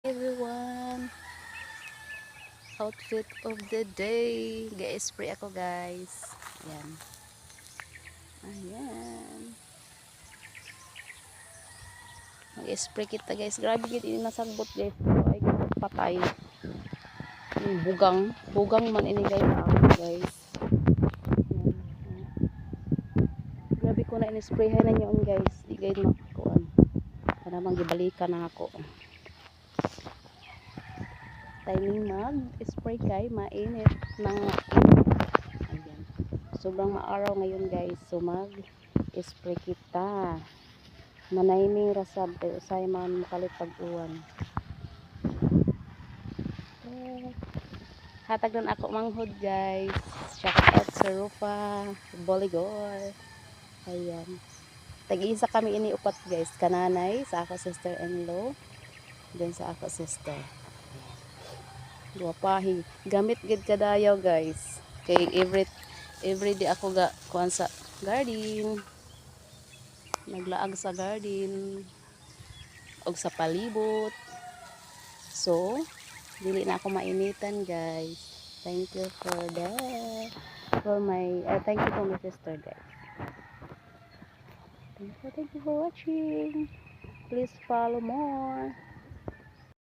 everyone, outfit of the day. Ga-spray ako guys. Ayan. Ayan. Mag-spray kita guys. Grabe gid ini nasagbot guys. Pero ay patay. Bugang. Bugang man ini guys. Guys. Ayan. Grabe ko na in-sprayhan na nyo guys. Di guys makakuan. Para manggibalikan na ako. Timing mag-spray kay mainit ng ayan. Sobrang maaraw ngayon guys. So mag-spray kita. Manayning rasab kay usay man makalit pag-uwan. Hatag nun ako manghod guys. Shout out sa Rufa Boligor. Ayan. Tag-iisa kami ini upat guys. Kananay sa ako sister-in-law. Then sa ako sister. Guwapahi. Gamit gid kadayaw guys. Kay every day ako kuan sa garden. Naglaag sa garden og sa palibot. So, dili na ako mainitan guys. Thank you for that. Thank you for my sister guys. Thank you for watching. Please follow more.